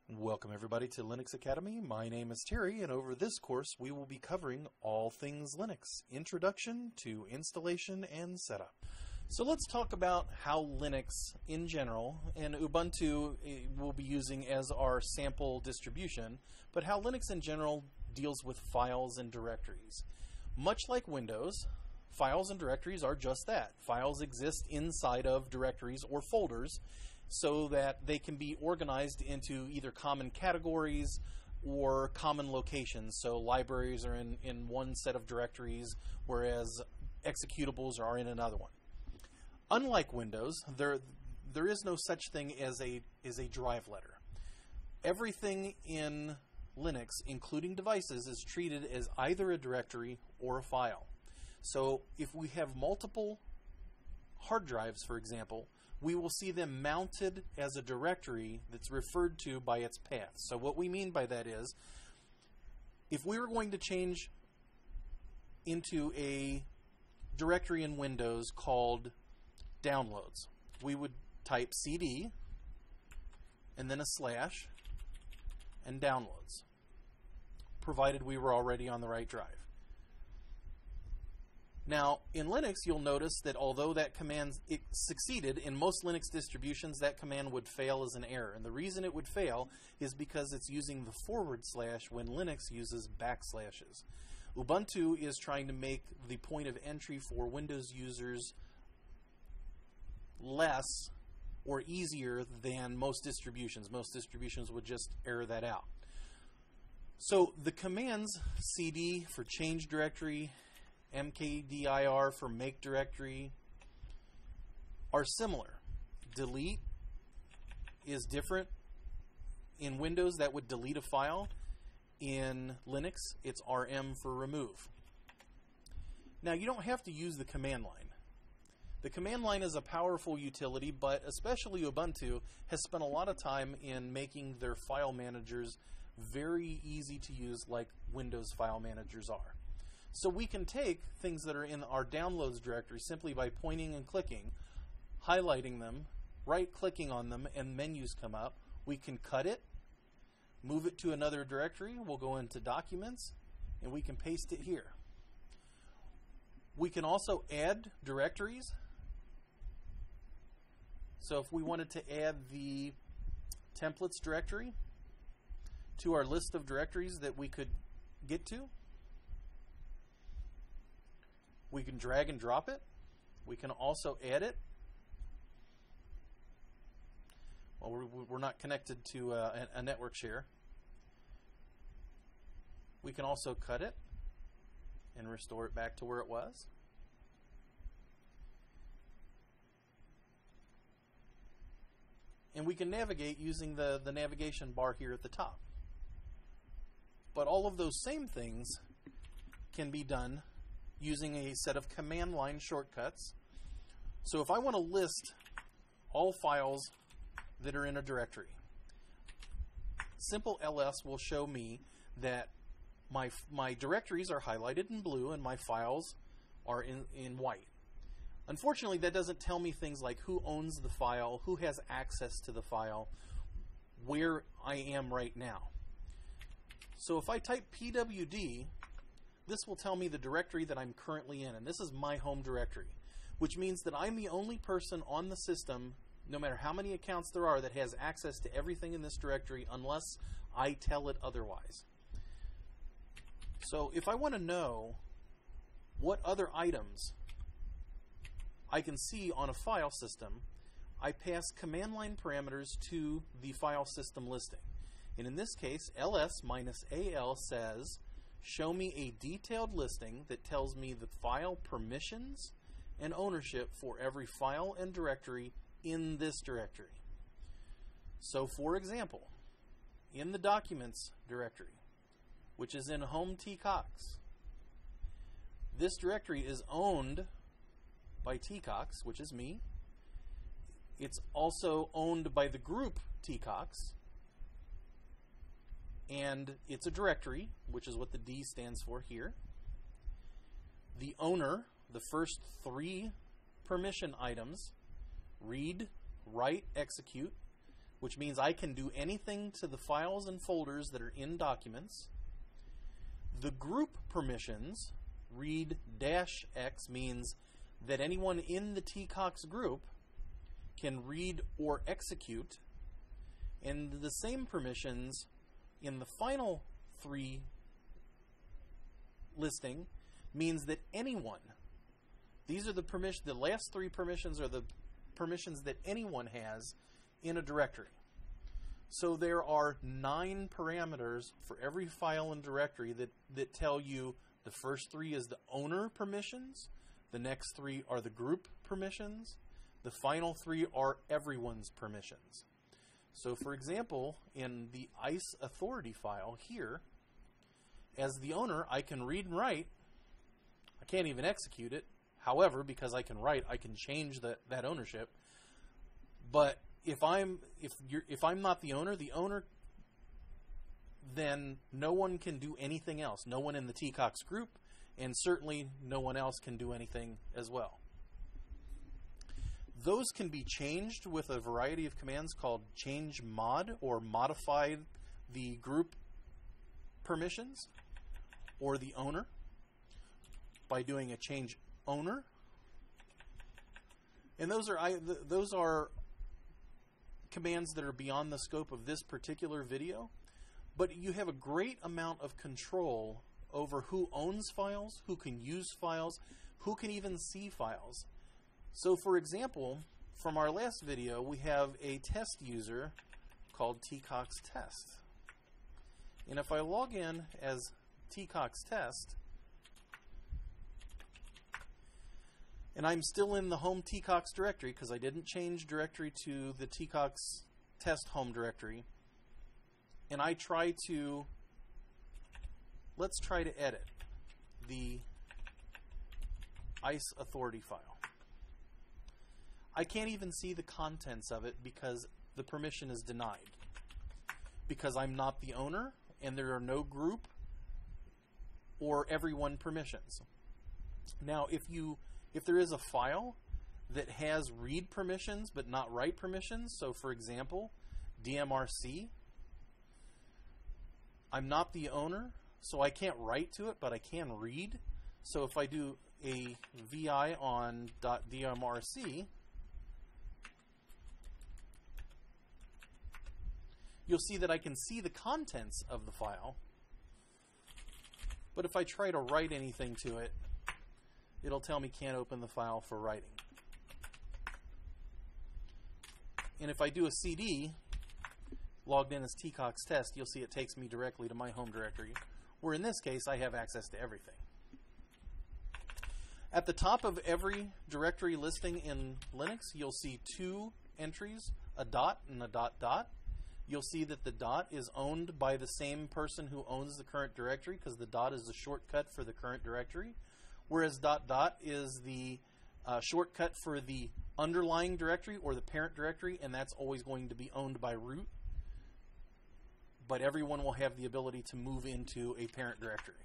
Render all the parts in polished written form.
Welcome everybody to Linux Academy. My name is Terry, and over this course we will be covering all things Linux, introduction to installation and setup. So let's talk about how Linux in general, and Ubuntu we'll be using as our sample distribution, but how Linux in general deals with files and directories. Much like Windows, files and directories are just that. Files exist inside of directories or folders so that they can be organized into either common categories or common locations. So libraries are in one set of directories, whereas executables are in another one. Unlike Windows, there is no such thing as a drive letter. Everything in Linux, including devices, is treated as either a directory or a file. So if we have multiple hard drives, for example, we will see them mounted as a directory that's referred to by its path. So what we mean by that is, if we were going to change into a directory in Windows called downloads, we would type CD and then a slash and downloads, provided we were already on the right drive. Now, in Linux, you'll notice that although that command succeeded, in most Linux distributions, that command would fail as an error. And the reason it would fail is because it's using the / when Linux uses backslashes. Ubuntu is trying to make the point of entry for Windows users less or easier than most distributions. Most distributions would just error that out. So the commands cd for change directory, mkdir for make directory are similar. Delete is different. In Windows, that would delete a file. In Linux, it's rm for remove. Now, you don't have to use the command line. The command line is a powerful utility, but especially Ubuntu has spent a lot of time in making their file managers very easy to use, like Windows file managers are. So we can take things that are in our downloads directory simply by pointing and clicking, highlighting them, right-clicking on them, and menus come up. We can cut it, move it to another directory. We'll go into Documents, and we can paste it here. We can also add directories. So if we wanted to add the templates directory to our list of directories that we could get to, we can drag and drop it. We can also add it. Well, we're not connected to a network share. We can also cut it and restore it back to where it was. And we can navigate using the navigation bar here at the top. But all of those same things can be done using a set of command line shortcuts. So if I want to list all files that are in a directory, simple ls will show me that my directories are highlighted in blue and my files are in white. Unfortunately, that doesn't tell me things like who owns the file, who has access to the file, where I am right now. So if I type pwd, this will tell me the directory that I'm currently in, and this is my home directory, which means that I'm the only person on the system, no matter how many accounts there are, that has access to everything in this directory unless I tell it otherwise. So if I want to know what other items I can see on a file system, I pass command line parameters to the file system listing. And in this case, ls-al says, show me a detailed listing that tells me the file permissions and ownership for every file and directory in this directory. So for example, in the Documents directory, which is in home tcox, this directory is owned by tcox, which is me. It's also owned by the group tcox, and it's a directory, which is what the D stands for here. The owner, the first three permission items, read, write, execute, which means I can do anything to the files and folders that are in documents. The group permissions, read-x, means that anyone in the TCOX group can read or execute, and the same permissions in the final 3 listing means that anyone, these are the last 3 permissions are the permissions that anyone has in a directory. So there are 9 parameters for every file and directory that tell you the first 3 is the owner permissions, the next 3 are the group permissions, the final 3 are everyone's permissions. So for example, in the ICE authority file here, as the owner, I can read and write. I can't even execute it. However, because I can write, I can change that ownership. But if I'm not the owner, then no one can do anything else. No one in the TCOX group, and certainly no one else can do anything as well. Those can be changed with a variety of commands called change mod, or modify the group permissions or the owner by doing a change owner. And those are commands that are beyond the scope of this particular video, but you have a great amount of control over who owns files, who can use files, who can even see files. So for example, from our last video, we have a test user called TCOX test. And if I log in as TCOX test, and I'm still in the home TCOX directory because I didn't change directory to the TCOX test home directory, and I try to, let's try to edit the ICE authority file. I can't even see the contents of it because the permission is denied, because I'm not the owner and there are no group or everyone permissions. Now if there is a file that has read permissions but not write permissions, so for example DMRC, I'm not the owner, so I can't write to it, but I can read. So if I do a vi on .dmrc, you'll see that I can see the contents of the file, but if I try to write anything to it, it'll tell me can't open the file for writing. And if I do a CD, logged in as TCOX test, you'll see it takes me directly to my home directory, where in this case I have access to everything. At the top of every directory listing in Linux, you'll see 2 entries, a dot and a dot dot. You'll see that the dot is owned by the same person who owns the current directory, because the dot is the shortcut for the current directory, whereas dot dot is the shortcut for the underlying directory or the parent directory, and that's always going to be owned by root. But everyone will have the ability to move into a parent directory.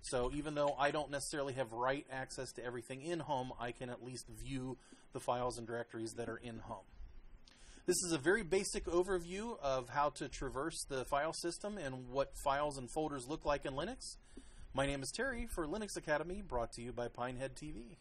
So even though I don't necessarily have write access to everything in home, I can at least view the files and directories that are in home. This is a very basic overview of how to traverse the file system and what files and folders look like in Linux. My name is Terry for Linux Academy, brought to you by Pinehead TV.